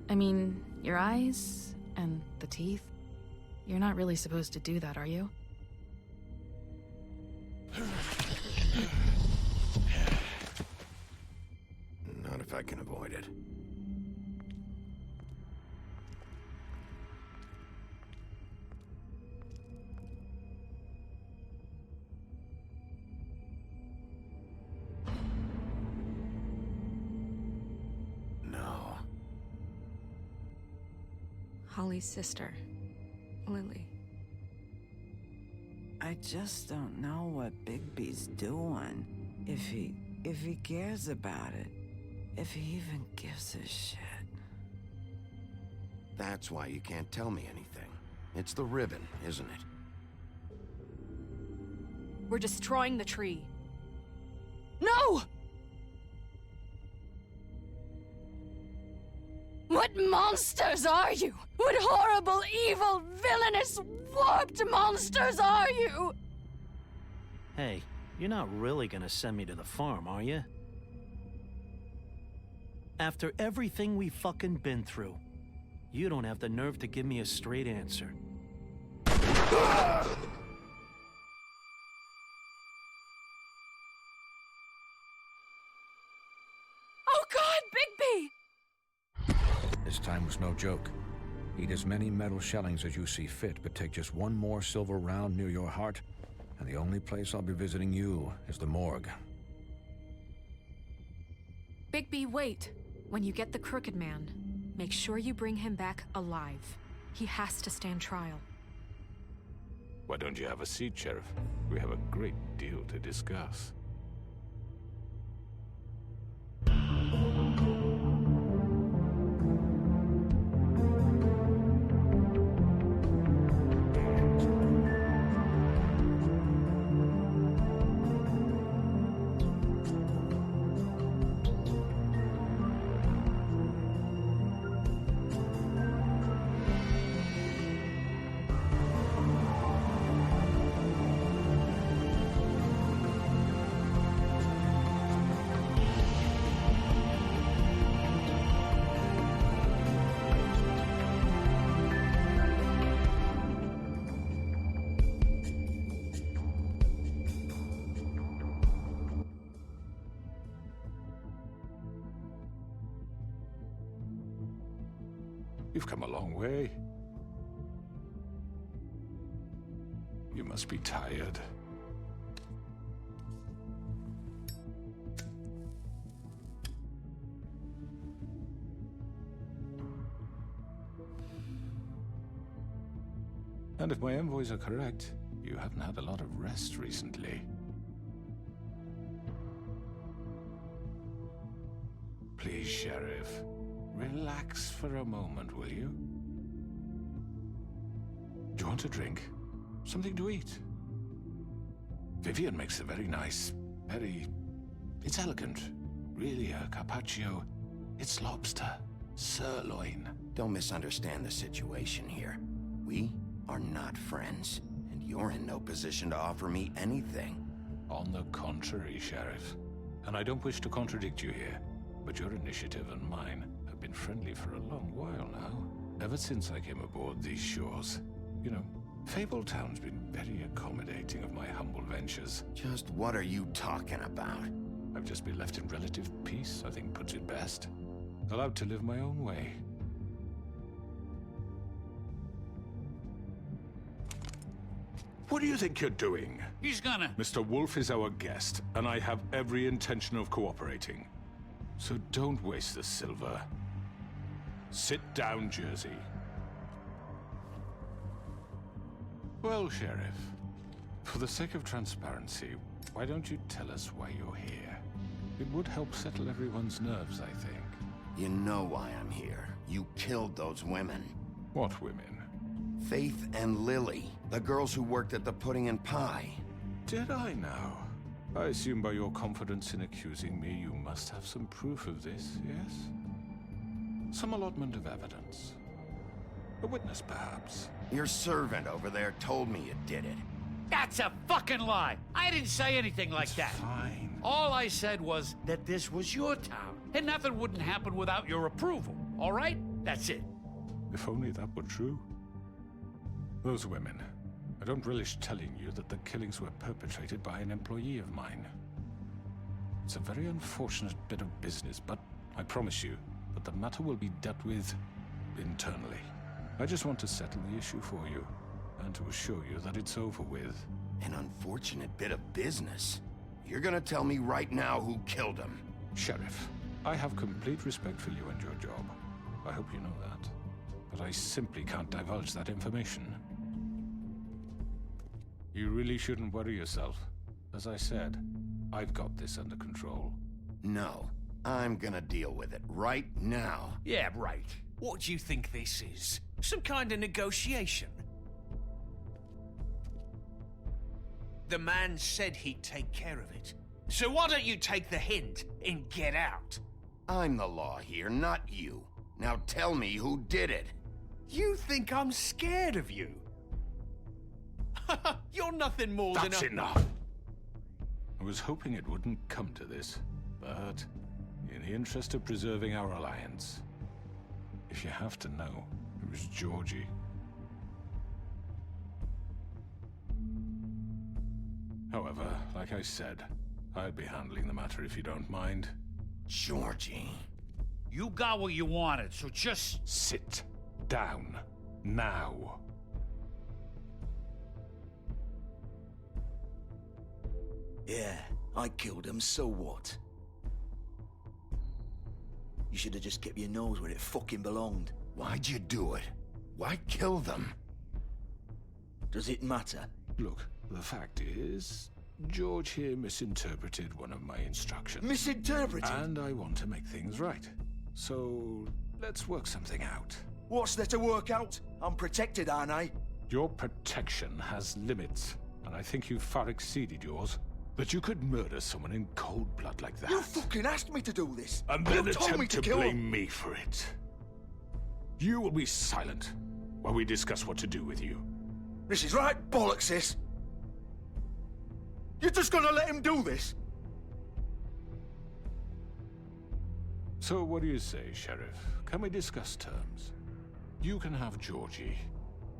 I mean, your eyes and the teeth. You're not really supposed to do that, are you? Not if I can avoid it. Holly's sister, Lily. I just don't know what Bigby's doing. If he cares about it. If he even gives a shit. That's why you can't tell me anything. It's the ribbon, isn't it? We're destroying the tree. No! What monsters are you? What horrible, evil, villainous, warped monsters are you? Hey, you're not really gonna send me to the farm, are you? After everything we fucking been through, you don't have the nerve to give me a straight answer. Oh God, Bigby! This time was no joke. Eat as many metal shellings as you see fit, but take just one more silver round near your heart, and the only place I'll be visiting you is the morgue. Bigby, wait. When you get the Crooked Man, make sure you bring him back alive. He has to stand trial. Why don't you have a seat, Sheriff? We have a great deal to discuss. You've come a long way. You must be tired. And if my envoys are correct, you haven't had a lot of rest recently. Please, Sheriff. Relax for a moment, will you? Do you want a drink? Something to eat? Vivian makes a very nice, it's elegant. Really a carpaccio. It's lobster, sirloin. Don't misunderstand the situation here. We are not friends, and you're in no position to offer me anything. On the contrary, Sheriff. And I don't wish to contradict you here, but your initiative and mine have been friendly for a long while now. Ever since I came aboard these shores. You know, Fabletown's been very accommodating of my humble ventures. Just what are you talking about? I've just been left in relative peace, I think puts it best. Allowed to live my own way. What do you think you're doing? He's gonna... Mr. Wolf is our guest, and I have every intention of cooperating. So don't waste the silver. Sit down, Jersey. Well, Sheriff, for the sake of transparency, why don't you tell us why you're here? It would help settle everyone's nerves, I think. You know why I'm here. You killed those women. What women? Faith and Lily, the girls who worked at the Pudding and Pie. Did I now? I assume by your confidence in accusing me, you must have some proof of this, yes? Some allotment of evidence. A witness, perhaps. Your servant over there told me you did it. That's a fucking lie. I didn't say anything like that. Fine. All I said was that this was your town, and nothing wouldn't happen without your approval. All right? That's it. If only that were true. Those women. I don't relish telling you that the killings were perpetrated by an employee of mine. It's a very unfortunate bit of business, but I promise you that the matter will be dealt with internally. I just want to settle the issue for you, and to assure you that it's over with. An unfortunate bit of business. You're gonna tell me right now who killed him. Sheriff, I have complete respect for you and your job. I hope you know that. But I simply can't divulge that information. You really shouldn't worry yourself. As I said, I've got this under control. No, I'm gonna deal with it right now. Yeah, right. What do you think this is? Some kind of negotiation? The man said he'd take care of it. So why don't you take the hint and get out? I'm the law here, not you. Now tell me who did it. You think I'm scared of you? You're nothing more than That's a... enough! I was hoping it wouldn't come to this, but in the interest of preserving our alliance, if you have to know, it was Georgie. However, like I said, I'd be handling the matter if you don't mind. Georgie. You got what you wanted, so just... Sit down. Now. Yeah, I killed him, so what? You should have just kept your nose where it fucking belonged. Why'd you do it? Why kill them? Does it matter? Look, the fact is, George here misinterpreted one of my instructions. Misinterpreted? And I want to make things right. So, let's work something out. What's there to work out? I'm protected, aren't I? Your protection has limits, and I think you've far exceeded yours. That you could murder someone in cold blood like that. You fucking asked me to do this! And then you told me attempt to to kill blame him. me for it. You will be silent while we discuss what to do with you. This is right bollocks, this! You're just gonna let him do this? So what do you say, Sheriff? Can we discuss terms? You can have Georgie.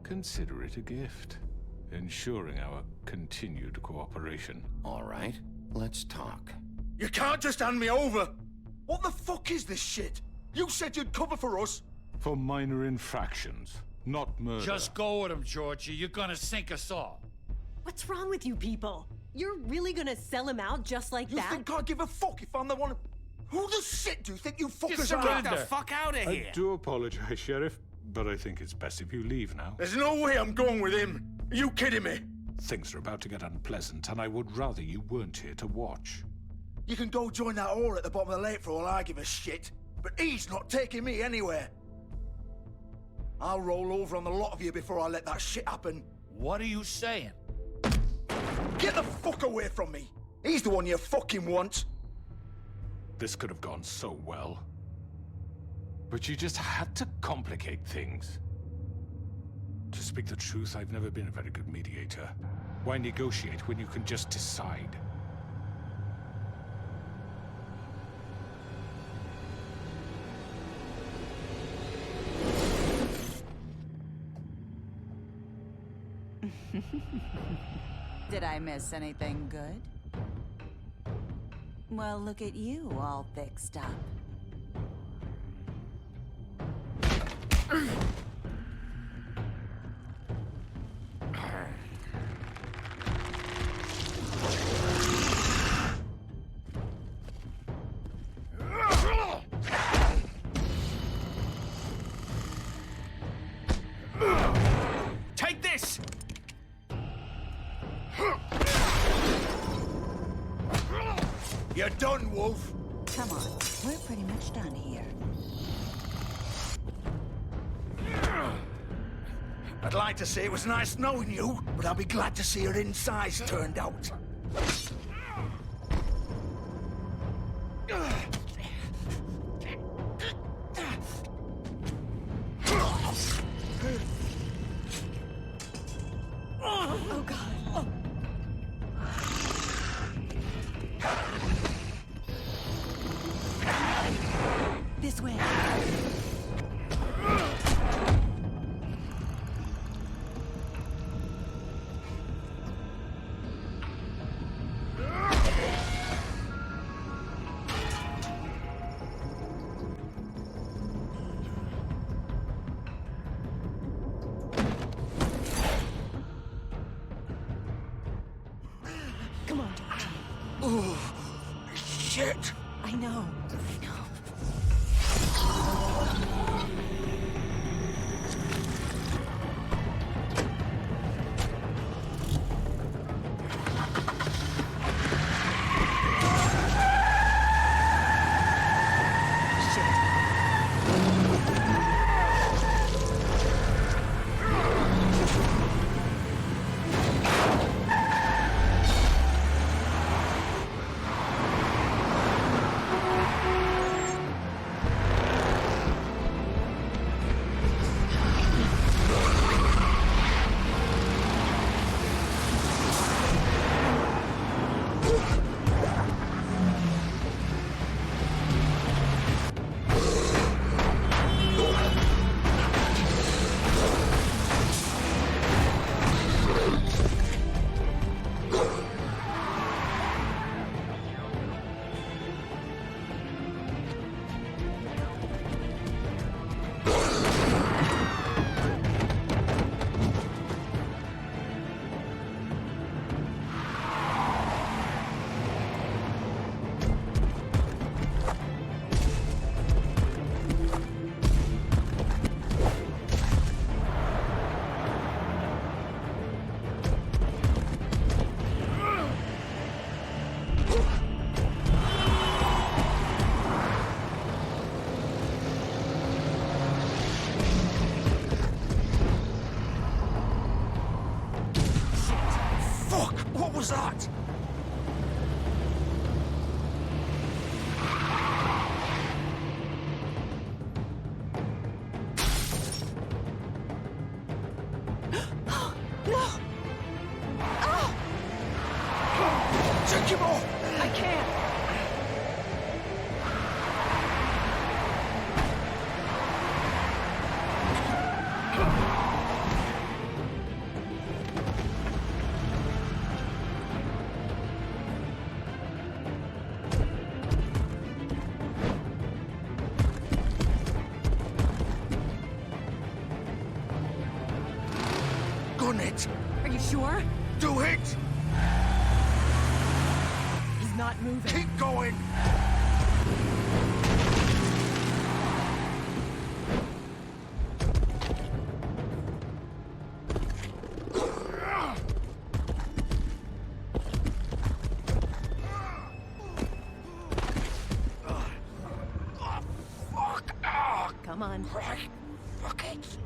Consider it a gift, ensuring our continued cooperation. All right, let's talk. You can't just hand me over! What the fuck is this shit? You said you'd cover for us! For minor infractions, not murder. Just go with him, Georgie. You're gonna sink us all. What's wrong with you people? You're really gonna sell him out just like You that? think I give a fuck if I'm the one... Who the shit do you think you fuckers Just are? Get the fuck out of here! I do apologize, Sheriff, but I think it's best if you leave now. There's no way I'm going with him. Are you kidding me? Things are about to get unpleasant, and I would rather you weren't here to watch. You can go join that whore at the bottom of the lake for all I give a shit. But he's not taking me anywhere. I'll roll over on the lot of you before I let that shit happen. What are you saying? Get the fuck away from me! He's the one you fucking want! This could have gone so well. But you just had to complicate things. To speak the truth, I've never been a very good mediator. Why negotiate when you can just decide? Did I miss anything good? Well, look at you, all fixed up. Take this! You You're done, Wolf. Come on, we're pretty much done here. I'd like to say it was nice knowing you, but I'll be glad to see your insides turned out. Oh, God. This way. Come on, Georgie. Oh, shit. I know. What was that? No! Oh! Take him off! I can't! Gun it! Are you sure? Do it! He's not moving. Keep going! Come on. Right. Fuck it.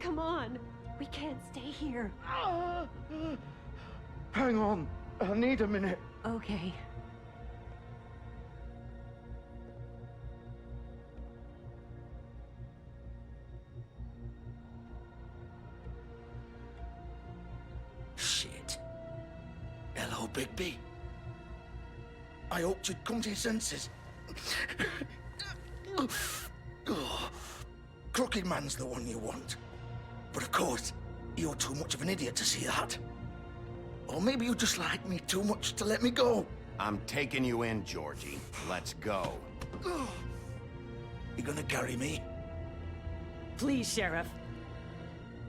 Come on. We can't stay here. Hang on. I need a minute. Okay. Shit. Hello, Bigby. I hoped you'd come to your senses. Crooked Man's the one you want. But of course, you're too much of an idiot to see that. Or maybe you just like me too much to let me go. I'm taking you in, Georgie. Let's go. You gonna carry me? Please, Sheriff.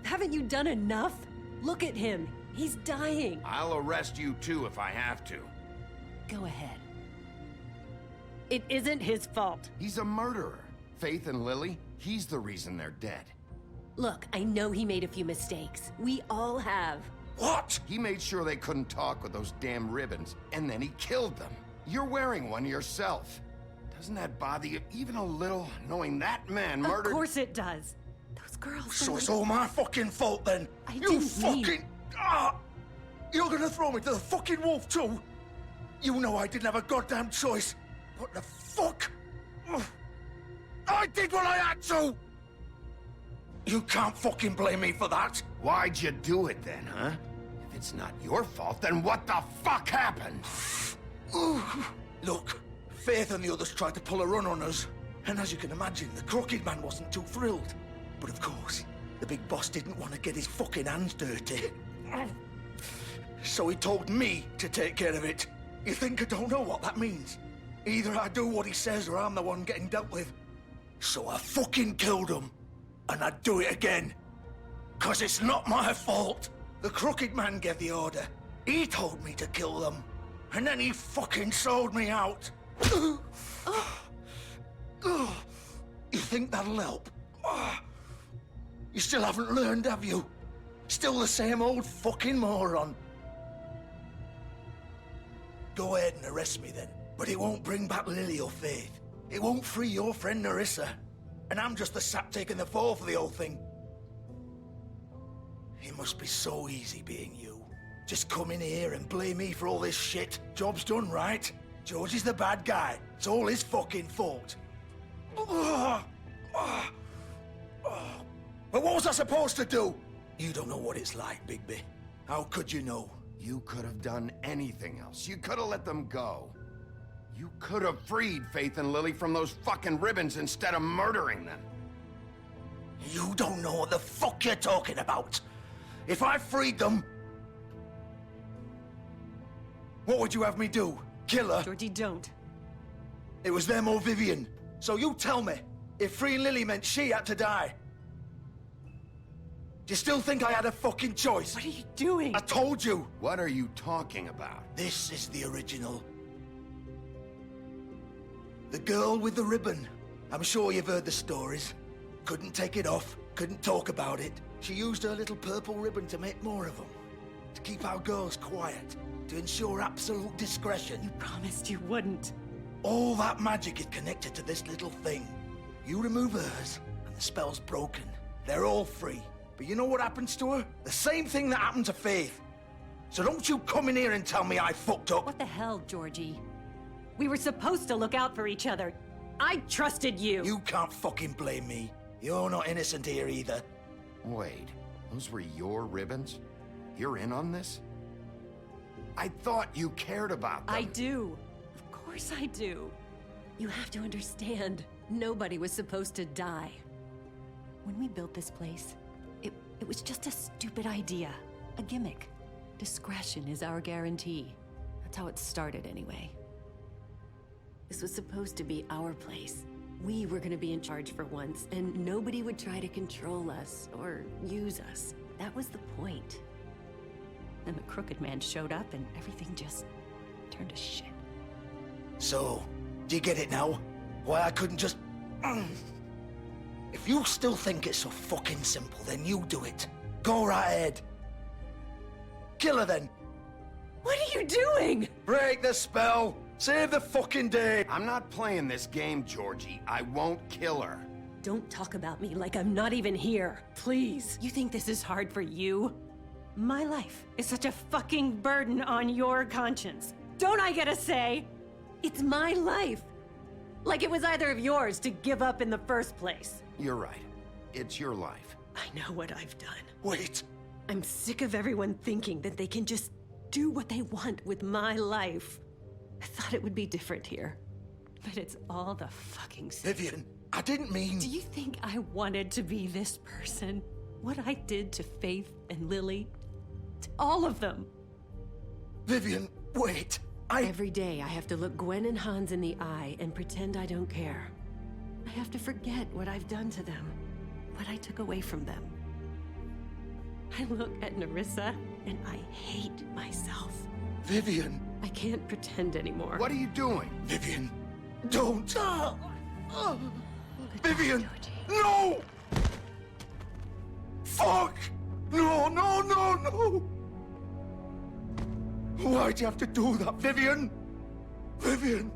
Haven't you done enough? Look at him. He's dying. I'll arrest you too if I have to. Go ahead. It isn't his fault. He's a murderer. Faith and Lily, he's the reason they're dead. Look, I know he made a few mistakes. We all have. What? He made sure they couldn't talk with those damn ribbons, and then he killed them. You're wearing one yourself. Doesn't that bother you even a little, knowing that man murdered— Of course it does. Those girls— So it's all my fucking fault then? I didn't mean— You're gonna throw me to the fucking wolf too? You know I didn't have a goddamn choice. What the fuck? I did what I had to! You can't fucking blame me for that. Why'd you do it then, huh? If it's not your fault, then what the fuck happened? Look, Faith and the others tried to pull a run on us. And as you can imagine, the Crooked Man wasn't too thrilled. But of course, the big boss didn't want to get his fucking hands dirty. So he told me to take care of it. You think I don't know what that means? Either I do what he says or I'm the one getting dealt with. So I fucking killed him. And I'd do it again. 'Cause it's not my fault. The Crooked Man gave the order. He told me to kill them. And then he fucking sold me out. You think that'll help? You still haven't learned, have you? Still the same old fucking moron. Go ahead and arrest me then. But it won't bring back Lily or Faith. It won't free your friend Nerissa. And I'm just the sap taking the fall for the whole thing. It must be so easy being you. Just come in here and blame me for all this shit. Job's done, right? George is the bad guy. It's all his fucking fault. But what was I supposed to do? You don't know what it's like, Bigby. How could you know? You could have done anything else. You could have let them go. You could have freed Faith and Lily from those fucking ribbons instead of murdering them. You don't know what the fuck you're talking about. If I freed them... What would you have me do? Kill her? Georgie, don't. It was them or Vivian. So you tell me, if freeing Lily meant she had to die. Do you still think I had a fucking choice? What are you doing? I told you. What are you talking about? This is the original. The girl with the ribbon. I'm sure you've heard the stories. Couldn't take it off, couldn't talk about it. She used her little purple ribbon to make more of them. To keep our girls quiet. To ensure absolute discretion. You promised you wouldn't. All that magic is connected to this little thing. You remove hers, and the spell's broken. They're all free. But you know what happens to her? The same thing that happened to Faith. So don't you come in here and tell me I fucked up. What the hell, Georgie? We were supposed to look out for each other. I trusted you. You can't fucking blame me. You're not innocent here either. Wait, those were your ribbons? You're in on this? I thought you cared about them. I do. Of course I do. You have to understand, nobody was supposed to die. When we built this place, it was just a stupid idea. A gimmick. Discretion is our guarantee. That's how it started anyway. This was supposed to be our place. We were gonna be in charge for once, and nobody would try to control us or use us. That was the point. Then the Crooked Man showed up and everything just turned to shit. So, do you get it now? Why I couldn't just... If you still think it's so fucking simple, then you do it. Go right ahead. Kill her then. What are you doing? Break the spell. Save the fucking day. I'm not playing this game, Georgie. I won't kill her. Don't talk about me like I'm not even here, please. You think this is hard for you? My life is such a fucking burden on your conscience. Don't I get a say? It's my life. Like it was either of yours to give up in the first place. You're right. It's your life. I know what I've done. Wait. I'm sick of everyone thinking that they can just do what they want with my life. I thought it would be different here. But it's all the fucking same. Vivian, I didn't mean... Do you think I wanted to be this person? What I did to Faith and Lily? To all of them? Vivian, wait. Every day I have to look Gwen and Hans in the eye and pretend I don't care. I have to forget what I've done to them. What I took away from them. I look at Nerissa and I hate myself. Vivian. I can't pretend anymore. What are you doing? Vivian, don't. Vivian, no! Fuck! No, no, no, no! Why'd you have to do that, Vivian? Vivian!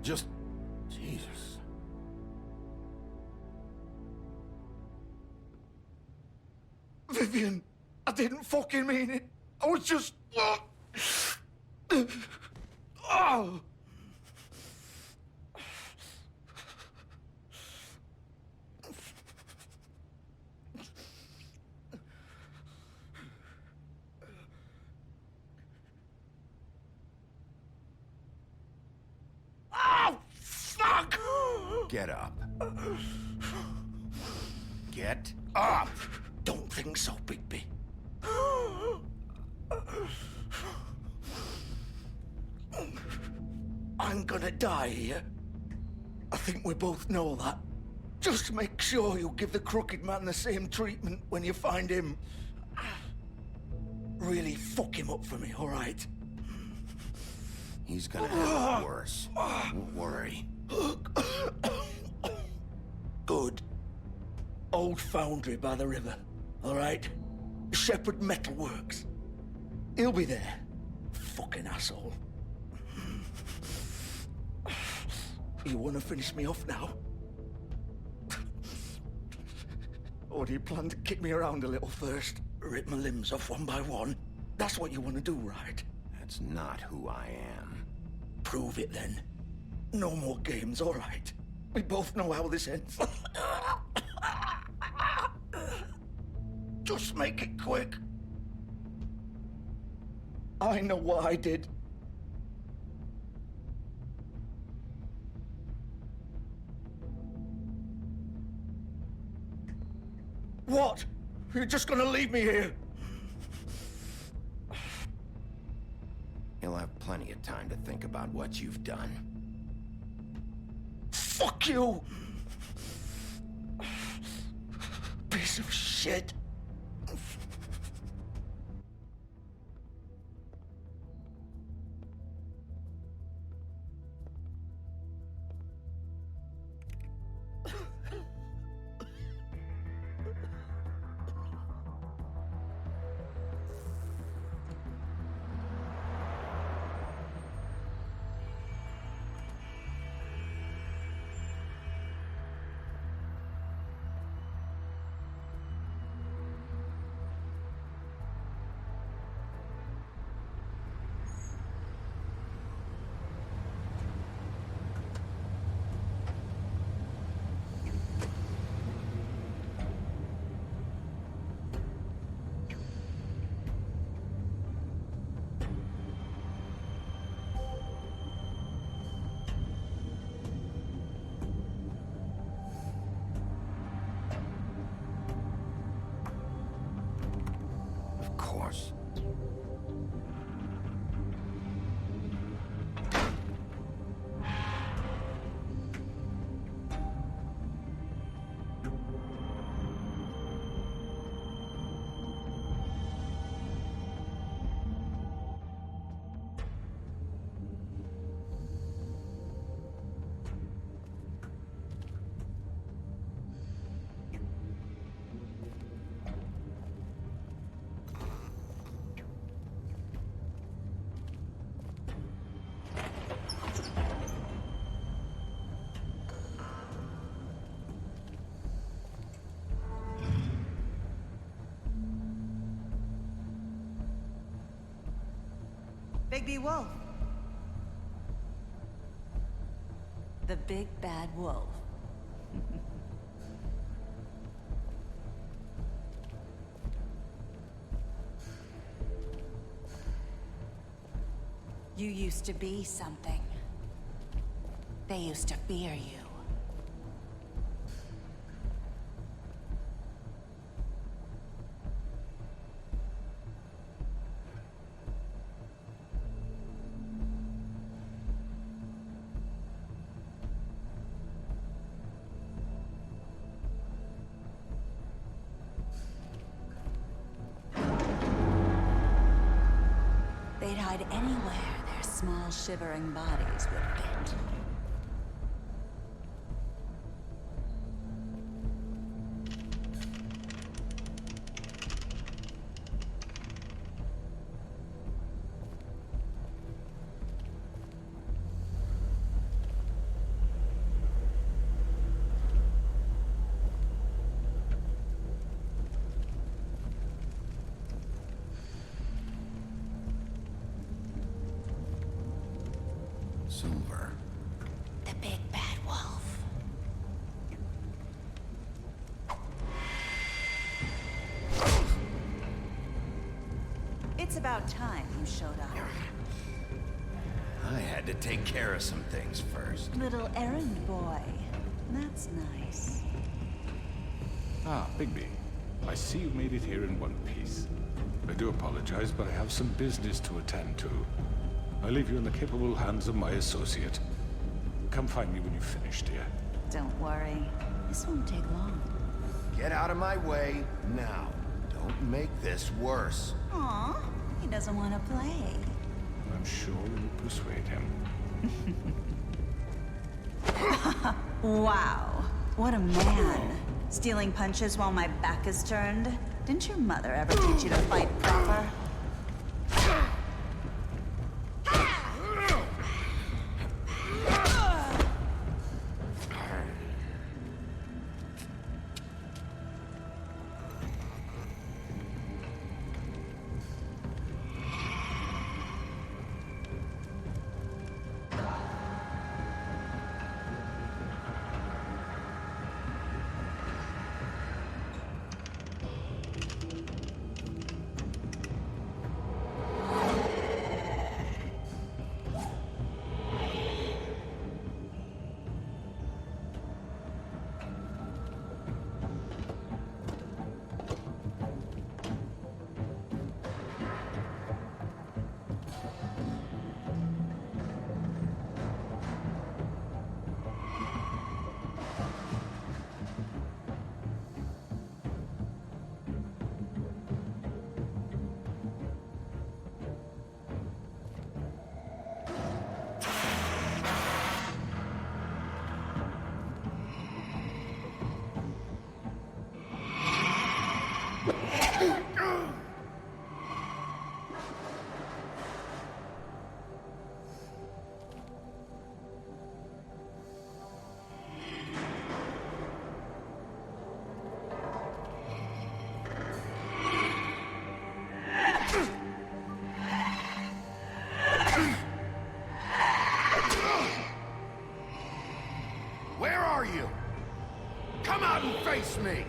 Just... Jesus. Vivian, I didn't fucking mean it. I was just... Oh! Oh, fuck! Get up. Get up! Don't think so, Bigby. I'm gonna die here. I think we both know that. Just make sure you give the crooked man the same treatment when you find him. Really fuck him up for me, all right? He's gonna have it worse. Don't worry. Good. Old foundry by the river, all right? Shepherd Metalworks. He'll be there. Fucking asshole. You want to finish me off now? Or do you plan to kick me around a little first? Rip my limbs off one by one? That's what you want to do, right? That's not who I am. Prove it then. No more games, all right? We both know how this ends. Just make it quick. I know what I did. What? You're just gonna leave me here? You'll have plenty of time to think about what you've done. Fuck you! Piece of shit. Of course. Bigby Wolf. The big bad wolf. You used to be something. They used to fear you. They'd hide anywhere their small, shivering bodies would fit. Silver. The big bad wolf. It's about time you showed up. I had to take care of some things first. Little errand boy. That's nice. Ah, Bigby. I see you made it here in one piece. I do apologize, but I have some business to attend to. I leave you in the capable hands of my associate. Come find me when you've finished, dear. Don't worry. This won't take long. Get out of my way now. Don't make this worse. Aw, he doesn't want to play. I'm sure you'll persuade him. Wow, what a man. Stealing punches while my back is turned? Didn't your mother ever teach you to fight proper? Where are you? Come out and face me!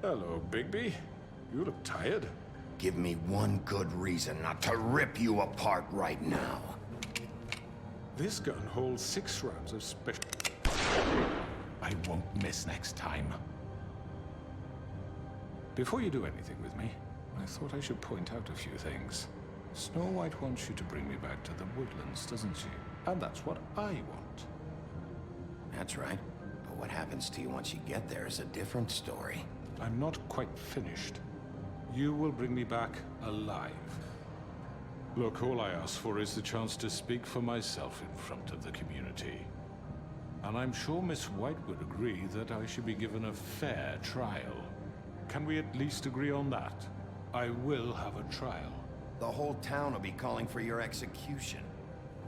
Hello, Bigby. You look tired. Give me one good reason not to rip you apart right now. This gun holds 6 rounds of special... I won't miss next time. Before you do anything with me, I thought I should point out a few things. Snow White wants you to bring me back to the woodlands, doesn't she? And that's what I want. That's right. But what happens to you once you get there is a different story. I'm not quite finished. You will bring me back alive. Look, all I ask for is the chance to speak for myself in front of the community. And I'm sure Miss White would agree that I should be given a fair trial. Can we at least agree on that? I will have a trial. The whole town will be calling for your execution.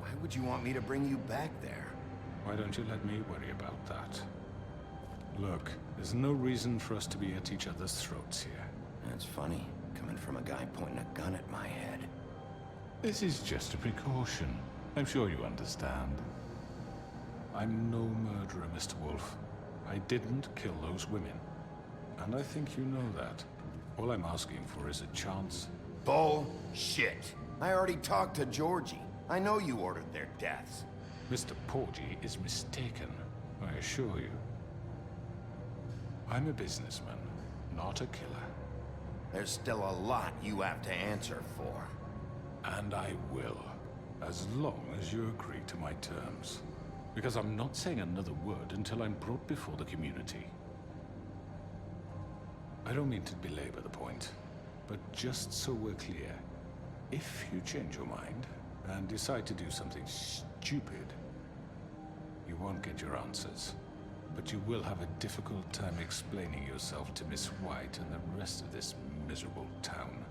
Why would you want me to bring you back there? Why don't you let me worry about that? Look, there's no reason for us to be at each other's throats here. That's funny, coming from a guy pointing a gun at my head. This is just a precaution. I'm sure you understand. I'm no murderer, Mr. Wolf. I didn't kill those women. And I think you know that. All I'm asking for is a chance. Bullshit. I already talked to Georgie. I know you ordered their deaths. Mr. Porgy is mistaken, I assure you. I'm a businessman, not a killer. There's still a lot you have to answer for. And I will, as long as you agree to my terms. Because I'm not saying another word until I'm brought before the community. I don't mean to belabor the point, but just so we're clear, if you change your mind and decide to do something stupid, you won't get your answers. But you will have a difficult time explaining yourself to Miss White and the rest of this miserable town.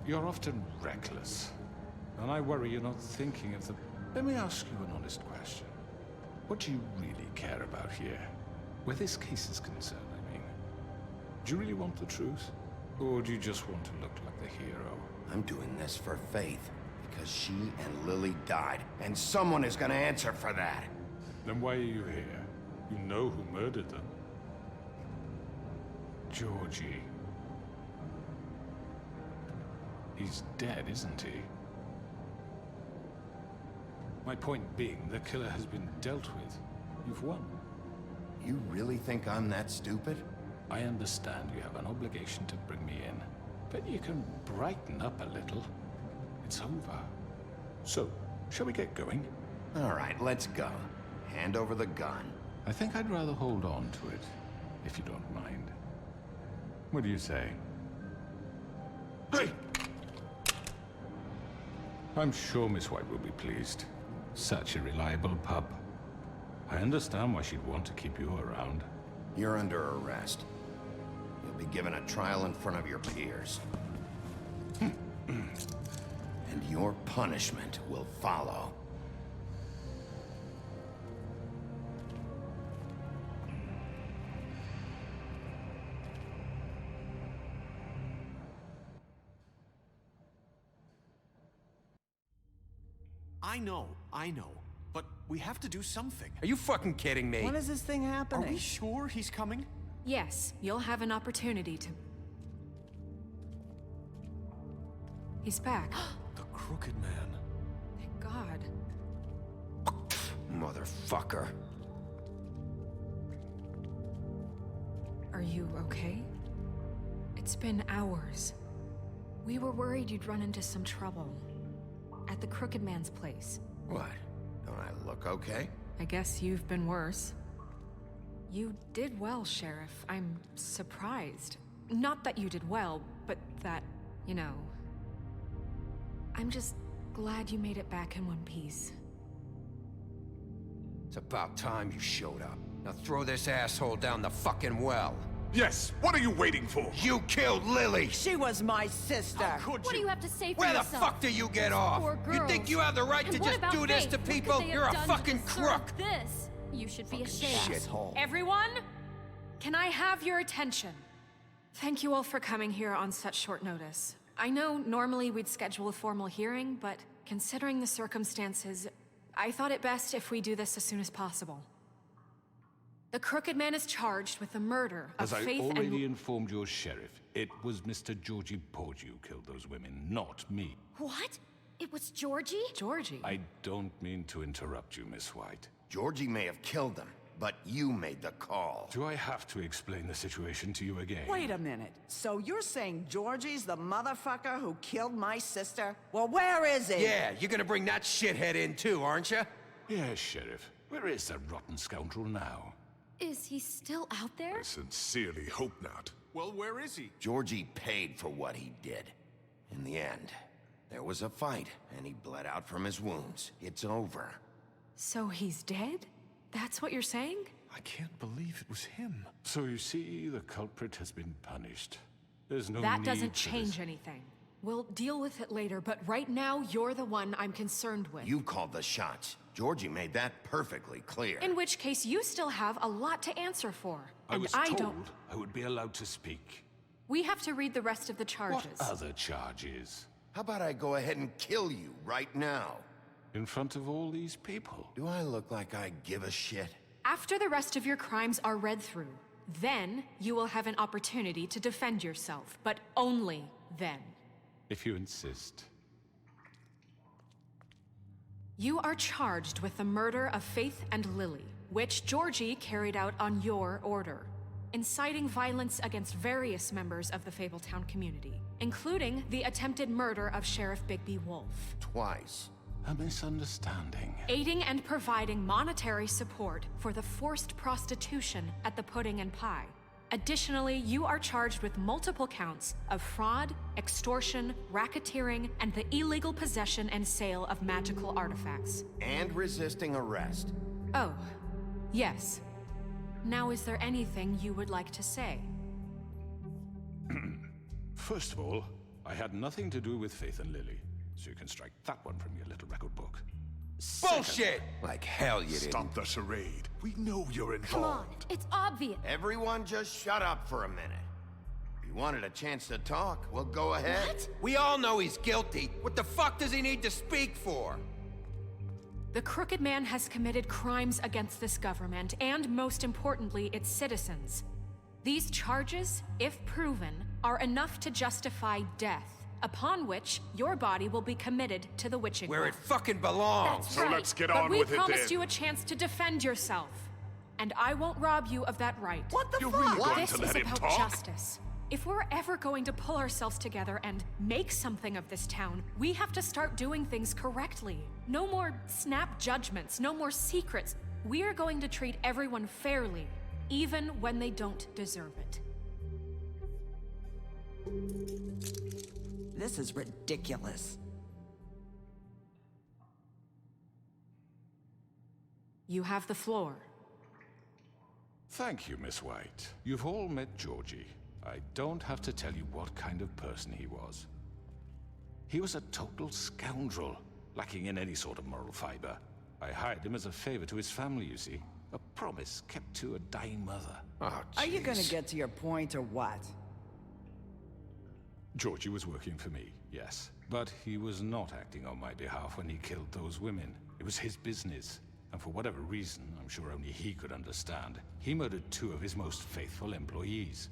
You're often reckless, and I worry you're not thinking of the... Let me ask you an honest question. What do you really care about here? Where this case is concerned, I mean. Do you really want the truth? Or do you just want to look like the hero? I'm doing this for Faith, because she and Lily died, and someone is gonna answer for that. Then why are you here? You know who murdered them. Georgie. He's dead, isn't he? My point being, the killer has been dealt with. You've won. You really think I'm that stupid? I understand you have an obligation to bring me in, but you can brighten up a little. It's over. So, shall we get going? All right, let's go. Hand over the gun. I think I'd rather hold on to it, if you don't mind. What do you say? Hey! I'm sure Miss White will be pleased. Such a reliable pup. I understand why she'd want to keep you around. You're under arrest. You'll be given a trial in front of your peers. And your punishment will follow. I know. But we have to do something. Are you fucking kidding me? When is this thing happening? Are we sure he's coming? Yes, you'll have an opportunity to... He's back. The Crooked Man. Thank God. Motherfucker. Are you okay? It's been hours. We were worried you'd run into some trouble. At the Crooked Man's place. What? Don't I look okay? I guess you've been worse. You did well, Sheriff. I'm surprised. Not that you did well, but that, you know... I'm just glad you made it back in one piece. It's about time you showed up. Now throw this asshole down the fucking well. Yes, what are you waiting for? You killed Lily! She was my sister! How could What you? do you have to say for Where yourself? the fuck do you get off? Poor You think girls. you have the right And to what just about do this Faith? to What could people? they have You're a done to fucking deserve crook! This. You should be ashamed. Shithole. Everyone, can I have your attention? Thank you all for coming here on such short notice. I know normally we'd schedule a formal hearing, but considering the circumstances, I thought it best if we do this as soon as possible. The Crooked Man is charged with the murder of As I Faith already and... informed your sheriff, it was Mr. Georgie Porgy who killed those women, not me. What? It was Georgie? Georgie? I don't mean to interrupt you, Miss White. Georgie may have killed them, but you made the call. Do I have to explain the situation to you again? Wait a minute. So you're saying Georgie's the motherfucker who killed my sister? Well, where is he? Yeah, you're gonna bring that shithead in too, aren't you? Yes, Sheriff. Where is that rotten scoundrel now? Is he still out there? I sincerely hope not. Well, where is he? Georgie paid for what he did. In the end, there was a fight, and he bled out from his wounds. It's over. So he's dead? That's what you're saying? I can't believe it was him. So you see, the culprit has been punished. There's no That need doesn't for change this. anything. We'll deal with it later, but right now, you're the one I'm concerned with. You called the shots. Georgie made that perfectly clear. In which case, you still have a lot to answer for. I was I told don't... I would be allowed to speak. We have to read the rest of the charges. What other charges? How about I go ahead and kill you right now? In front of all these people? Do I look like I give a shit? After the rest of your crimes are read through, then you will have an opportunity to defend yourself, but only then. If you insist. You are charged with the murder of Faith and Lily, which Georgie carried out on your order, inciting violence against various members of the Fabletown community, including the attempted murder of Sheriff Bigby Wolf. Twice. A misunderstanding. Aiding and providing monetary support for the forced prostitution at the Pudding and Pie. Additionally, you are charged with multiple counts of fraud, extortion, racketeering, and the illegal possession and sale of magical artifacts. And resisting arrest. Oh, yes. Now, is there anything you would like to say? First of all, I had nothing to do with Faith and Lily, so you can strike that one from your little record book. Bullshit! Like hell you didn't. Stop the charade. We know you're Come on, involved. it's obvious. Everyone just shut up for a minute. If you wanted a chance to talk, well, go ahead. What? We all know he's guilty. What the fuck does he need to speak for? The Crooked Man has committed crimes against this government, and most importantly, its citizens. These charges, if proven, are enough to justify death, upon which your body will be committed to the witching Where well. it fucking belongs. That's So right. let's get But on we with it promised then. you a chance to defend yourself, and I won't rob you of that right. What the You're fuck? really going This to is let him about talk? justice. If we're ever going to pull ourselves together and make something of this town, we have to start doing things correctly. No more snap judgments, no more secrets. We are going to treat everyone fairly, even when they don't deserve it. This is ridiculous. You have the floor. Thank you, Miss White. You've all met Georgie. I don't have to tell you what kind of person he was. He was a total scoundrel, lacking in any sort of moral fiber. I hired him as a favor to his family, you see. A promise kept to a dying mother. Oh, Are you gonna jeez. get to your point or what? Georgie was working for me, yes. But he was not acting on my behalf when he killed those women. It was his business. And for whatever reason, I'm sure only he could understand, he murdered 2 of his most faithful employees.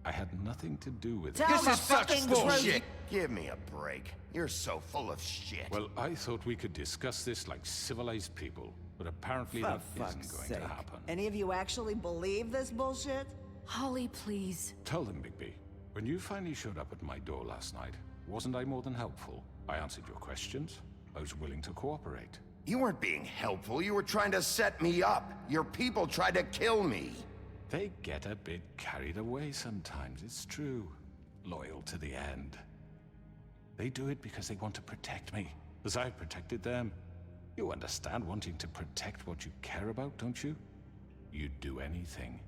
I had nothing to do with it. This is such bullshit. Give me a break. You're so full of shit. Well, I thought we could discuss this like civilized people, but apparently For that fuck's isn't going sake. to happen. Any of you actually believe this bullshit? Holly, please. Tell them, Bigby, when you finally showed up at my door last night, wasn't I more than helpful? I answered your questions. I was willing to cooperate. You weren't being helpful. You were trying to set me up. Your people tried to kill me. They get a bit carried away sometimes, it's true. Loyal to the end. They do it because they want to protect me, as I've protected them. You understand wanting to protect what you care about, don't you? You'd do anything.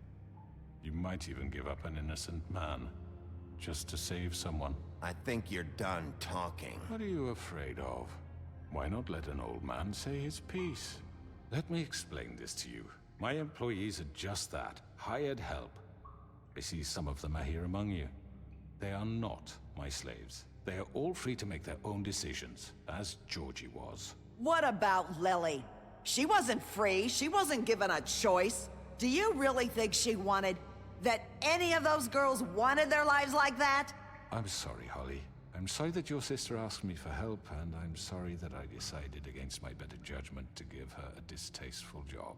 You might even give up an innocent man, just to save someone. I think you're done talking. What are you afraid of? Why not let an old man say his piece? Let me explain this to you. My employees are just that, hired help. I see some of them are here among you. They are not my slaves. They are all free to make their own decisions, as Georgie was. What about Lily? She wasn't free. She wasn't given a choice. Do you really think she wanted... that any of those girls wanted their lives like that? I'm sorry, Holly. I'm sorry that your sister asked me for help, and I'm sorry that I decided against my better judgment to give her a distasteful job.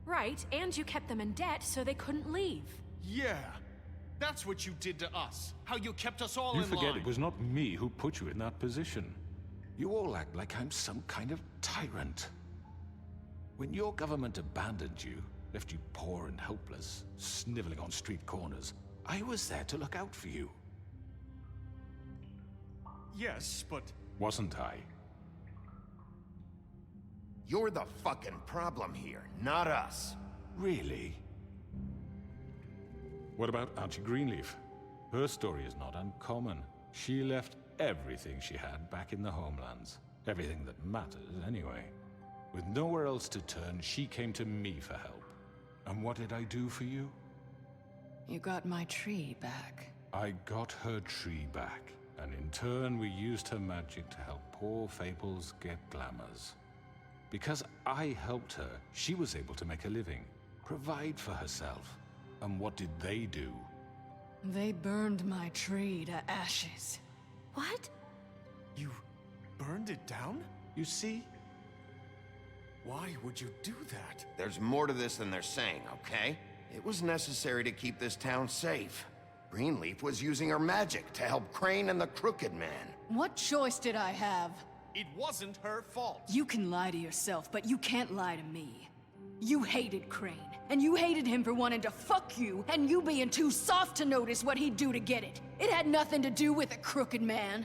Right, and you kept them in debt so they couldn't leave. Yeah. That's what you did to us. How you kept us all in line. You forget it was not me who put you in that position. You all act like I'm some kind of tyrant. When your government abandoned you, left you poor and helpless, sniveling on street corners, I was there to look out for you. Yes, but... Wasn't I? You're the fucking problem here, not us. Really? What about Auntie Greenleaf? Her story is not uncommon. She left everything she had back in the homelands. Everything that matters, anyway. With nowhere else to turn, she came to me for help. And what did I do for you? You got my tree back. I got her tree back, and in turn we used her magic to help poor Fables get glamours. Because I helped her, she was able to make a living, provide for herself. And what did they do? They burned my tree to ashes. What? You burned it down? You see? Why would you do that? There's more to this than they're saying, okay? It was necessary to keep this town safe. Greenleaf was using her magic to help Crane and the Crooked Man. What choice did I have? It wasn't her fault. You can lie to yourself, but you can't lie to me. You hated Crane, and you hated him for wanting to fuck you, and you being too soft to notice what he'd do to get it. It had nothing to do with the Crooked Man.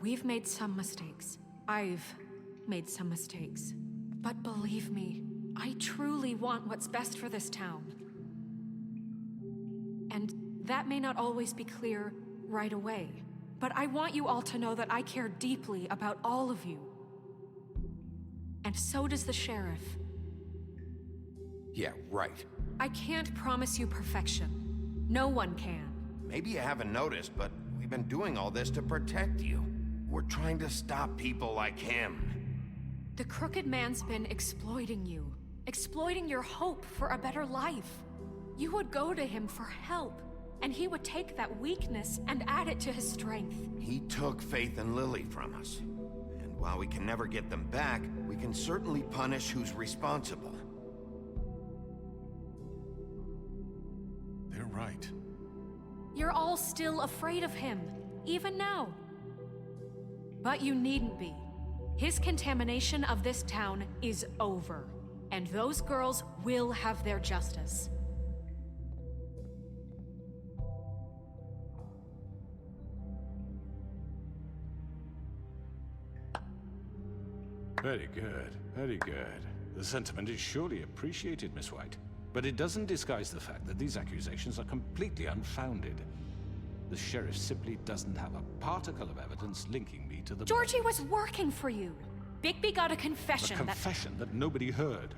We've made some mistakes. I've made some mistakes. But believe me, I truly want what's best for this town. And that may not always be clear right away, but I want you all to know that I care deeply about all of you. And so does the sheriff. Yeah, right. I can't promise you perfection. No one can. Maybe you haven't noticed, but we've been doing all this to protect you. We're trying to stop people like him. The Crooked Man's been exploiting you. Exploiting your hope for a better life. You would go to him for help, and he would take that weakness and add it to his strength. He took Faith and Lily from us. And while we can never get them back, we can certainly punish who's responsible. They're right. You're all still afraid of him, even now. But you needn't be. His contamination of this town is over, and those girls will have their justice. Very good, very good. The sentiment is surely appreciated, Miss White. But it doesn't disguise the fact that these accusations are completely unfounded. The sheriff simply doesn't have a particle of evidence linking me to the... Georgie was working for you. Bigby got a confession A confession that nobody heard.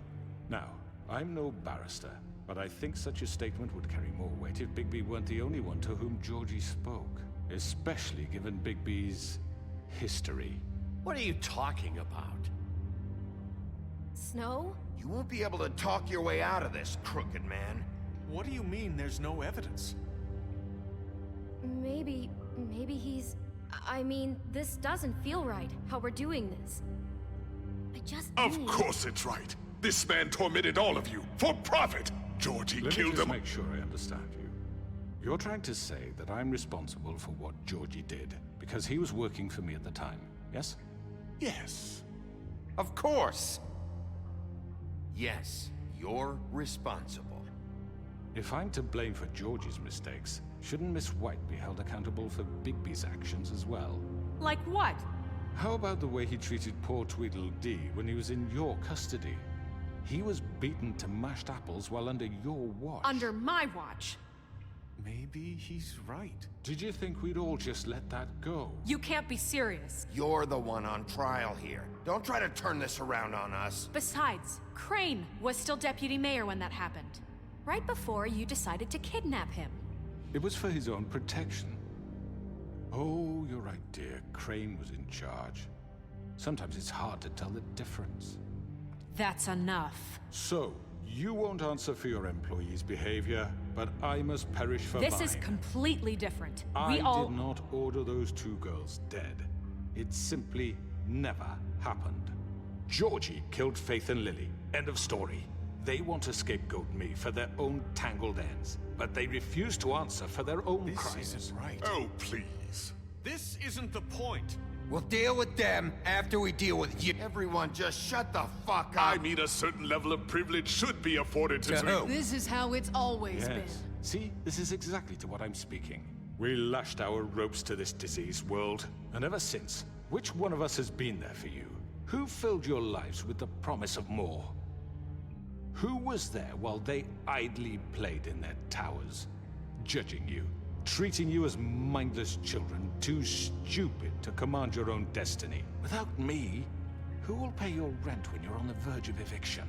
Now, I'm no barrister, but I think such a statement would carry more weight if Bigby weren't the only one to whom Georgie spoke. Especially given Bigby's history. What are you talking about? Snow? You won't be able to talk your way out of this, Crooked Man. What do you mean there's no evidence? Maybe he's... I mean, this doesn't feel right, how we're doing this. I just Of need... course it's right. This man tormented all of you for profit. Georgie killed them. Let me just make sure I understand you. You're trying to say that I'm responsible for what Georgie did because he was working for me at the time, yes? Yes. Of course. Yes, you're responsible. If I'm to blame for Georgie's mistakes, shouldn't Miss White be held accountable for Bigby's actions as well? Like what? How about the way he treated poor Tweedledee when he was in your custody? He was beaten to mashed apples while under your watch. Under my watch. Maybe he's right. Did you think we'd all just let that go? You can't be serious. You're the one on trial here. Don't try to turn this around on us. Besides, Crane was still deputy mayor when that happened. Right before you decided to kidnap him. It was for his own protection. Oh, you're right, dear. Crane was in charge. Sometimes it's hard to tell the difference. That's enough. So, You won't answer for your employees' behavior, but I must perish for mine. This is completely different. I did not order those two girls dead. It simply never happened. Georgie killed Faith and Lily. End of story. They want to scapegoat me for their own tangled ends, but they refuse to answer for their own crimes. This isn't right. Oh, please. This isn't the point. We'll deal with them after we deal with you. Everyone just shut the fuck up. I mean, a certain level of privilege should be afforded to who? This is how it's always been. Yes. See, this is exactly to what I'm speaking. We lashed our ropes to this diseased world, and ever since, which one of us has been there for you? Who filled your lives with the promise of more? Who was there while they idly played in their towers, judging you, treating you as mindless children, too stupid to command your own destiny? Without me, who will pay your rent when you're on the verge of eviction?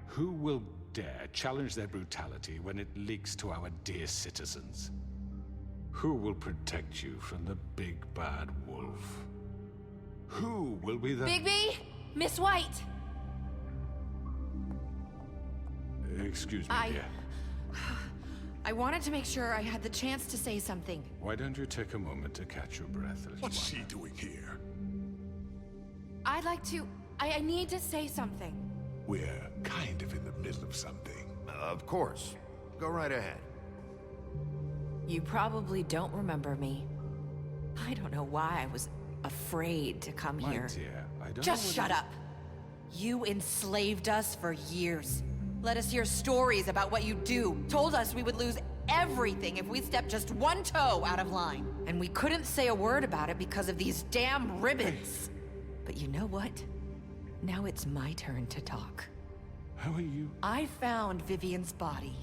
Who will dare challenge their brutality when it leaks to our dear citizens? Who will protect you from the big bad wolf? Who will be the— Bigby? Miss White! Excuse me, dear. I wanted to make sure I had the chance to say something. Why don't you take a moment to catch your breath, little What's one? she doing here? I'd like to... I need to say something. We're kind of in the middle of something. Of course. Go right ahead. You probably don't remember me. I don't know why I was afraid to come My here. dear, I don't Just know shut what up. You enslaved us for years. Let us hear stories about what you do. Told us we would lose everything if we stepped just one toe out of line. And we couldn't say a word about it because of these damn ribbons. But you know what? Now it's my turn to talk. How are you? I found Vivian's body.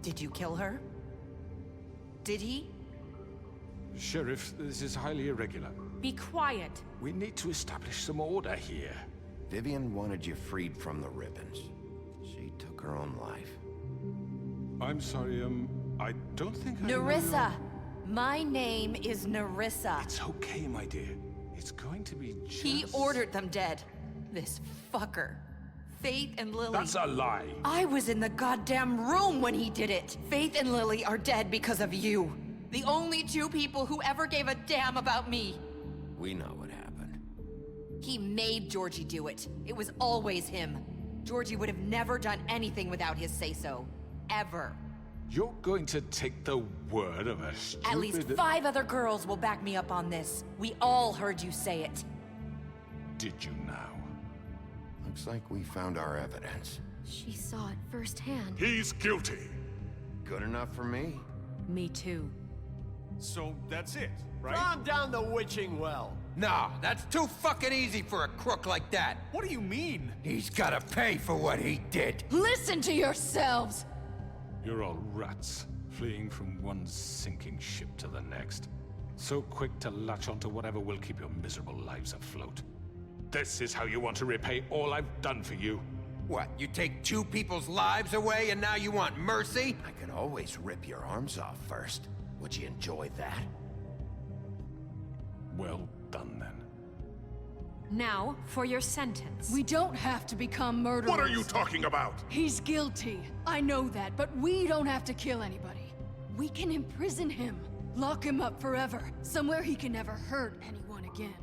Did you kill her? Did he? Sheriff, this is highly irregular. Be quiet. We need to establish some order here. Vivian wanted you freed from the ribbons. She took her own life. I'm sorry, I don't think I know Nerissa! My name is Nerissa. It's okay, my dear. It's going to be just— He ordered them dead. This fucker. Faith and Lily. That's a lie. I was in the goddamn room when he did it. Faith and Lily are dead because of you. The only two people who ever gave a damn about me. We know what happened. He made Georgie do it. It was always him. Georgie would have never done anything without his say-so. Ever. You're going to take the word of a stupid— At least 5 other girls will back me up on this. We all heard you say it. Did you now? Looks like we found our evidence. She saw it firsthand. He's guilty. Good enough for me? Me too. So that's it, right? Calm down the witching well. Nah, that's too fucking easy for a crook like that. What do you mean? He's gotta pay for what he did. Listen to yourselves! You're all rats, fleeing from one sinking ship to the next. So quick to latch onto whatever will keep your miserable lives afloat. This is how you want to repay all I've done for you? What, you take 2 people's lives away and now you want mercy? I could always rip your arms off first. Would you enjoy that? Well done, then. Now, for your sentence. We don't have to become murderers. What are you talking about? He's guilty. I know that, but we don't have to kill anybody. We can imprison him. Lock him up forever. Somewhere he can never hurt anyone again.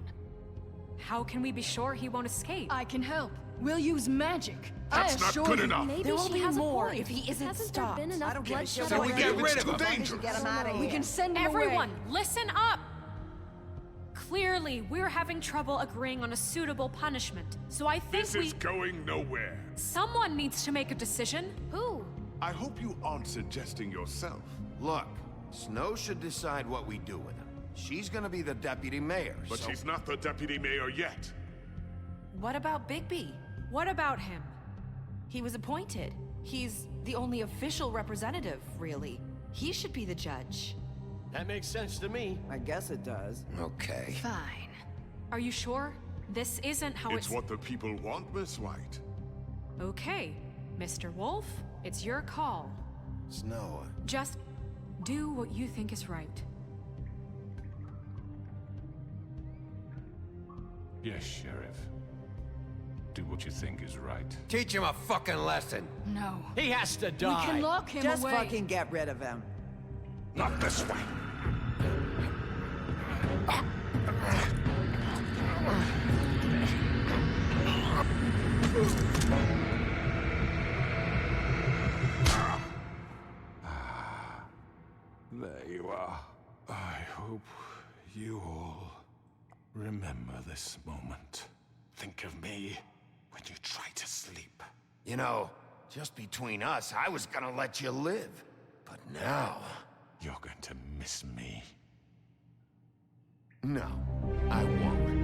How can we be sure he won't escape? I can help. We'll use magic. That's I not assure good you. enough. Maybe There will she be has more a point. if he isn't Hasn't stopped. there been enough I don't give a bloodshed shit So we already? get rid It's of too him. dangerous. Get him out of here. We can send him Everyone, away. listen up! Clearly, we're having trouble agreeing on a suitable punishment. So I think This is going nowhere. someone needs to make a decision. Who? I hope you aren't suggesting yourself. Look, Snow should decide what we do with him. She's gonna be the deputy mayor, But so... she's not the deputy mayor yet. What about Bigby? What about him? He was appointed. He's the only official representative, really. He should be the judge. That makes sense to me. I guess it does. Okay. Fine. Are you sure? This isn't how It's what the people want, Miss White. Okay, Mr. Wolf, it's your call. Snow, Just do what you think is right. Yes, Sheriff. Do what you think is right. Teach him a fucking lesson. No. He has to We die. can lock him Just away. fucking get rid of him. Not this way. There you are. I hope you all remember this moment. Think of me when you try to sleep. You know, just between us, I was gonna let you live. But now... You're going to miss me. No, I won't.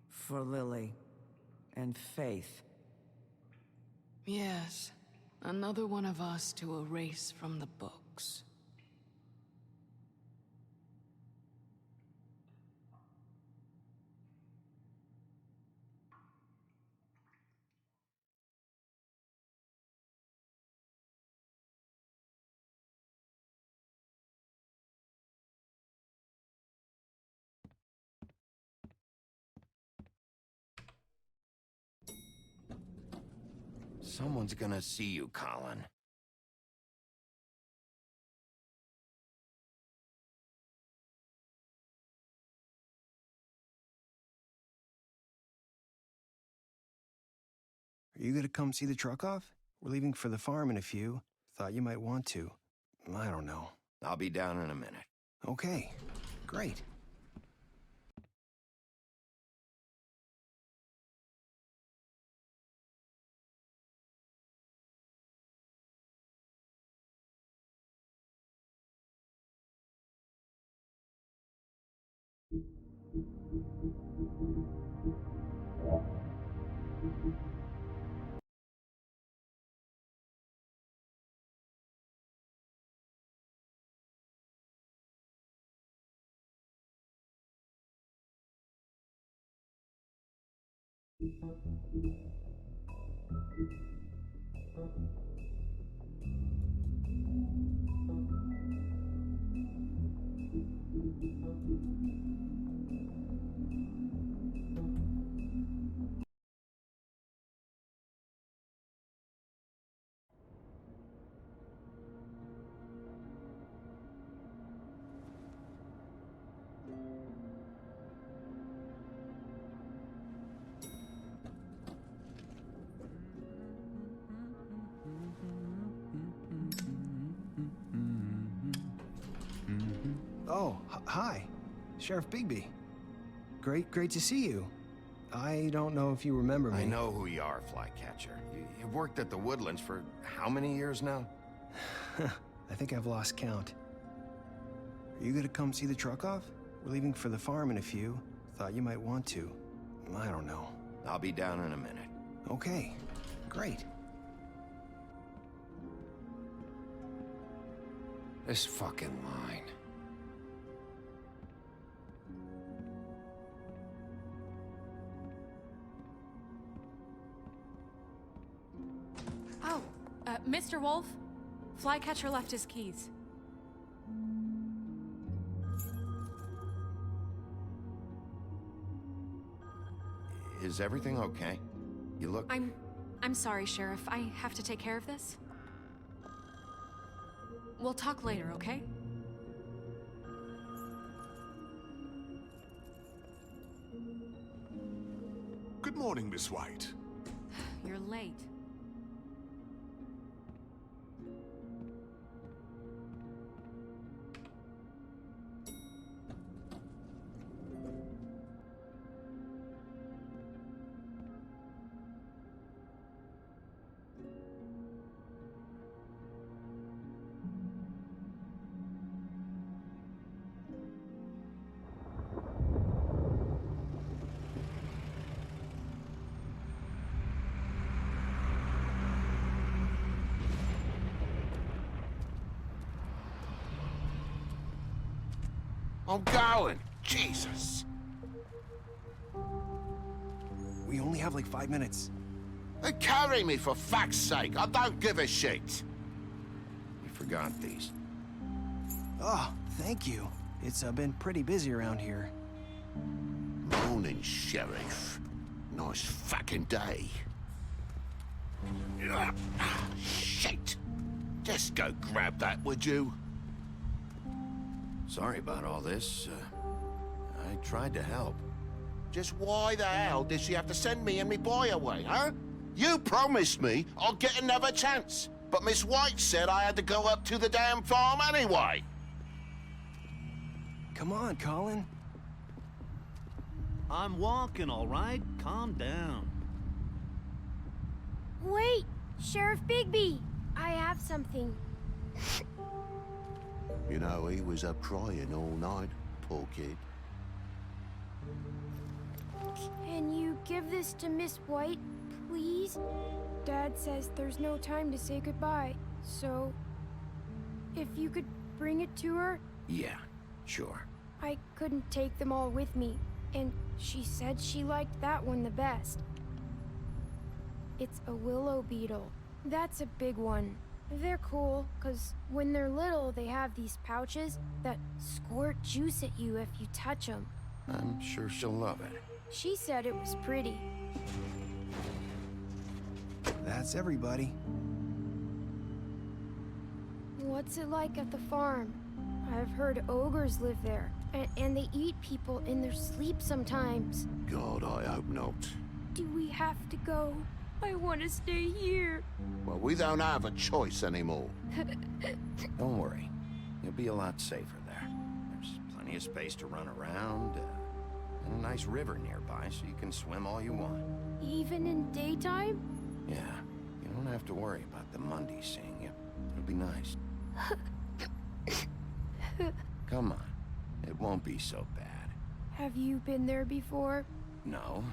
For Lily and Faith. Yes. Another one of us to erase from the books. Someone's gonna see you, Colin. Are you gonna come see the truck off? We're leaving for the farm in a few. Thought you might want to. I don't know. I'll be down in a minute. Okay, great. Oh, hi. Sheriff Bigby. Great to see you. I don't know if you remember me. I know who you are, Flycatcher. You've worked at the Woodlands for how many years now? I think I've lost count. Are you gonna come see the truck off? We're leaving for the farm in a few. Thought you might want to. I don't know. I'll be down in a minute. Okay, great. This fucking line. Oh, Mr. Wolf? Flycatcher left his keys. Is everything okay? You look... I'm sorry, Sheriff. I have to take care of this. We'll talk later, okay? Good morning, Miss White. You're late. I'm going. Jesus. We only have like 5 minutes. Then carry me for fuck's sake. I don't give a shit. forgot these. Oh, thank you. It's been pretty busy around here. Morning, Sheriff. Nice fucking day. Shit! Just go grab that, would you? Sorry about all this. I tried to help. Just why the hell did she have to send me and me boy away, huh? You promised me I'll get another chance, but Miss White said I had to go up to the damn farm anyway. Come on, Colin. I'm walking, all right? Calm down. Wait! Sheriff Bigby! I have something. You know, he was up crying all night, poor kid. Can you give this to Miss White, please? Dad says there's no time to say goodbye, so... if you could bring it to her? Yeah, sure. I couldn't take them all with me, and she said she liked that one the best. It's a willow beetle. That's a big one. They're cool, 'cause when they're little, they have these pouches that squirt juice at you if you touch them. I'm sure she'll love it. She said it was pretty. That's everybody. What's it like at the farm? I've heard ogres live there, and they eat people in their sleep sometimes. God, I hope not. Do we have to go? I want to stay here. Well, we don't have a choice anymore. Don't worry. You'll be a lot safer there. There's plenty of space to run around, and a nice river nearby so you can swim all you want. Even in daytime? Yeah, you don't have to worry about the Monday seeing you. It'll be nice. Come on. It won't be so bad. Have you been there before? No.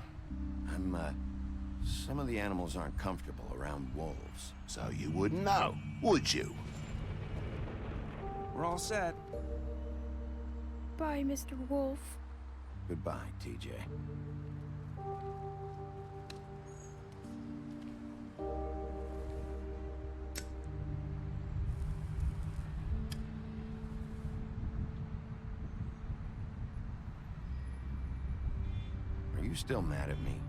Some of the animals aren't comfortable around wolves. So you wouldn't know, would you? We're all set. Bye, Mr. Wolf. Goodbye, TJ. Are you still mad at me?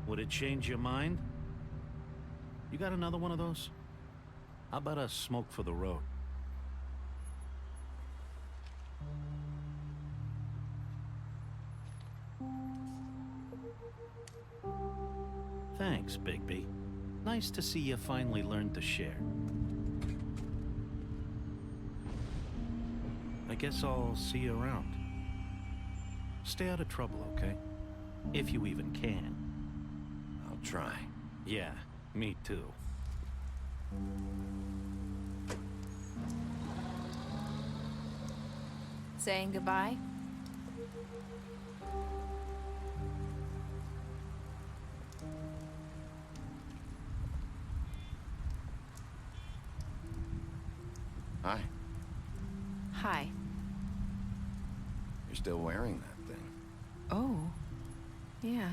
Would it change your mind? You got another one of those? How about a smoke for the road? Thanks, Bigby. Nice to see you finally learned to share. I guess I'll see you around. Stay out of trouble, okay? If you even can. I'll try. Yeah, me too. Saying goodbye? Hi. Hi. You're still wearing that thing. Oh. Yeah.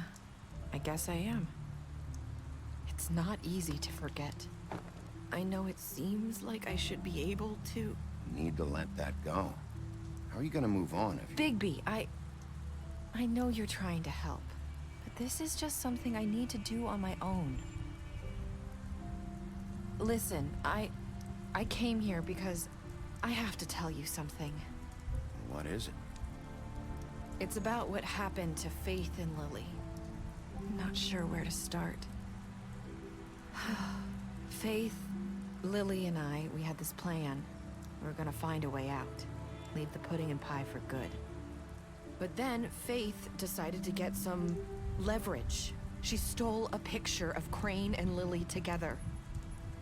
I guess I am. It's not easy to forget. I know it seems like I should be able to... You need to let that go. How are you gonna move on if you... Bigby, I know you're trying to help, but this is just something I need to do on my own. Listen, I came here because I have to tell you something. What is it? It's about what happened to Faith and Lily. I'm not sure where to start. Faith, Lily, and we had this plan. We were gonna find a way out. Leave the pudding and pie for good. But then Faith decided to get some leverage. She stole a picture of Crane and Lily together.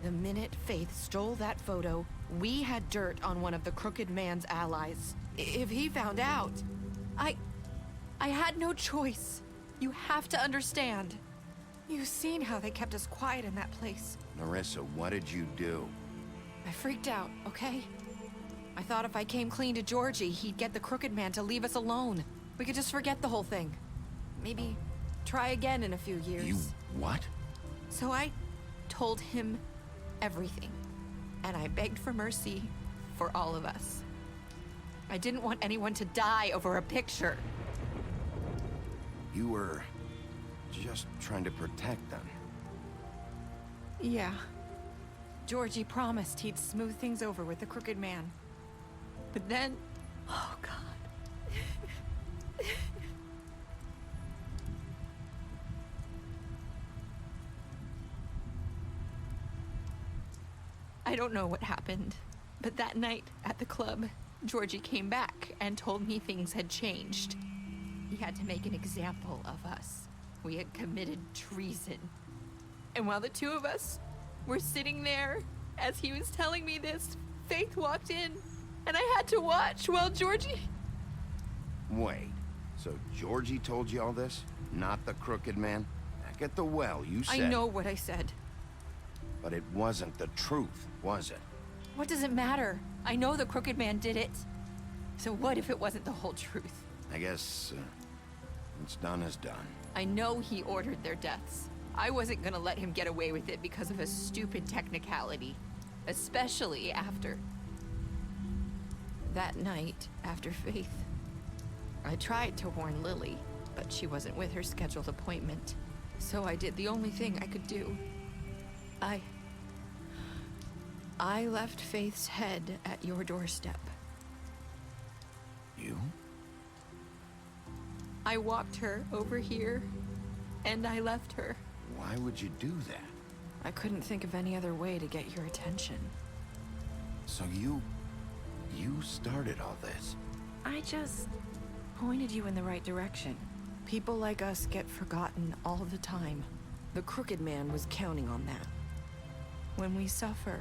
The minute Faith stole that photo, we had dirt on one of the Crooked Man's allies. If he found out, I had no choice. You have to understand. You've seen how they kept us quiet in that place. Narissa, what did you do? I freaked out, okay? I thought if I came clean to Georgie, he'd get the Crooked Man to leave us alone. We could just forget the whole thing. Maybe try again in a few years. You what? So I told him everything. And I begged for mercy for all of us. I didn't want anyone to die over a picture. You were just trying to protect them. Yeah. Georgie promised he'd smooth things over with the Crooked Man. But then... Oh, God. I don't know what happened, but that night at the club, Georgie came back and told me things had changed. He had to make an example of us. We had committed treason. And while the two of us were sitting there, as he was telling me this, Faith walked in, and I had to watch while Georgie... Wait, so Georgie told you all this? Not the Crooked Man? Back at the well, you said... I know what I said. But it wasn't the truth, was it? What does it matter? I know the Crooked Man did it. So what if it wasn't the whole truth? I guess, what's done is done. I know he ordered their deaths. I wasn't gonna let him get away with it because of a stupid technicality. Especially after... that night, after Faith. I tried to warn Lily, but she wasn't with her scheduled appointment. So I did the only thing I could do. I left Faith's head at your doorstep. You? I walked her over here, and I left her. Why would you do that? I couldn't think of any other way to get your attention. So you started all this? I just pointed you in the right direction. People like us get forgotten all the time. The Crooked Man was counting on that. When we suffer,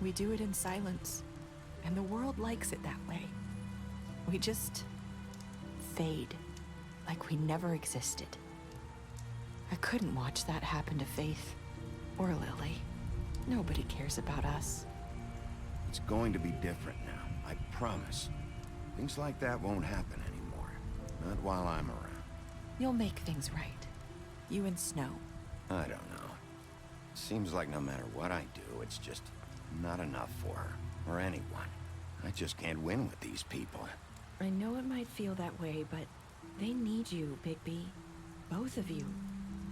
we do it in silence. And the world likes it that way. We just fade, like we never existed. I couldn't watch that happen to Faith, or Lily. Nobody cares about us. It's going to be different now, I promise. Things like that won't happen anymore. Not while I'm around. You'll make things right. You and Snow. I don't know. Seems like no matter what I do, it's just not enough for her, or anyone. I just can't win with these people. I know it might feel that way, but they need you, Bigby. Both of you.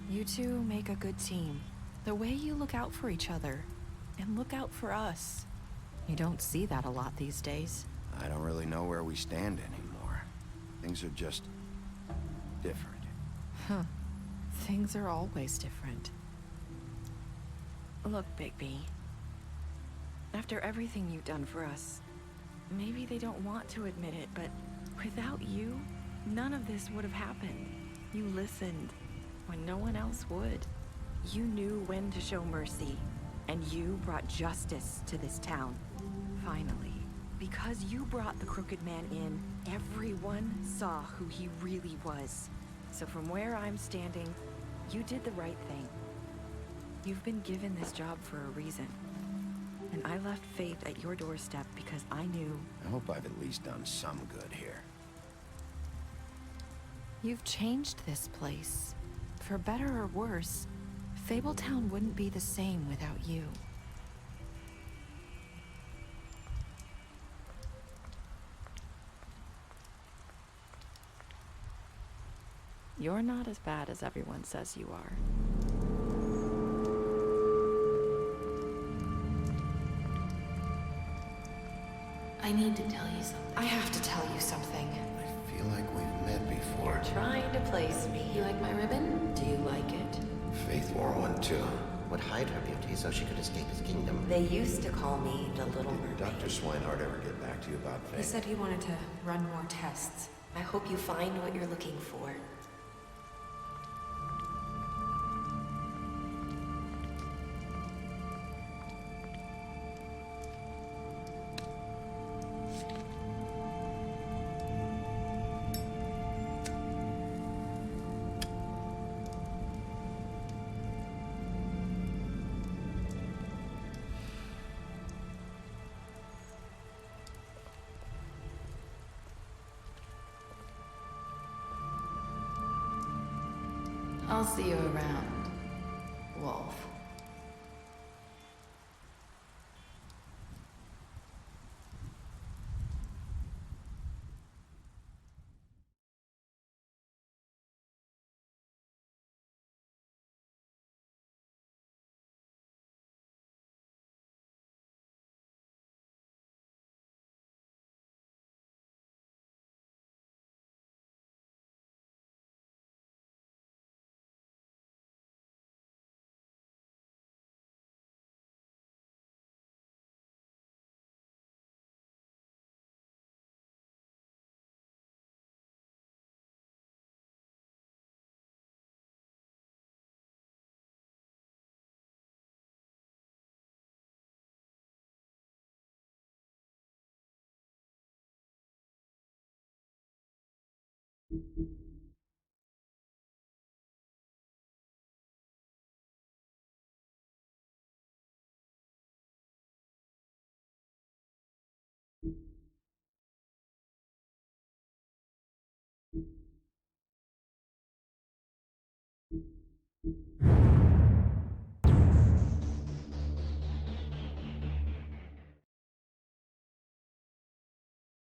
You two make a good team. The way you look out for each other, and look out for us. You don't see that a lot these days. I don't really know where we stand anymore. Things are just different. Huh. Things are always different. Look, Bigby. After everything you've done for us, maybe they don't want to admit it, but without you, none of this would have happened. You listened when no one else would. You knew when to show mercy, and you brought justice to this town. Finally. Because you brought the Crooked Man in, everyone saw who he really was. So from where I'm standing, you did the right thing. You've been given this job for a reason. And I left Faith at your doorstep because I knew... I hope I've at least done some good here. You've changed this place. For better or worse, Fabletown wouldn't be the same without you. You're not as bad as everyone says you are. I need to tell you something. I have to tell you something. I feel like we've met before. You're trying to place me. You like my ribbon? Do you like it? Faith wore one too. Would hide her beauty so she could escape his kingdom. They used to call me the Little Mermaid. Did Dr. Swinehart ever get back to you about Faith? He said he wanted to run more tests. I hope you find what you're looking for. I'll see you around, Wolf.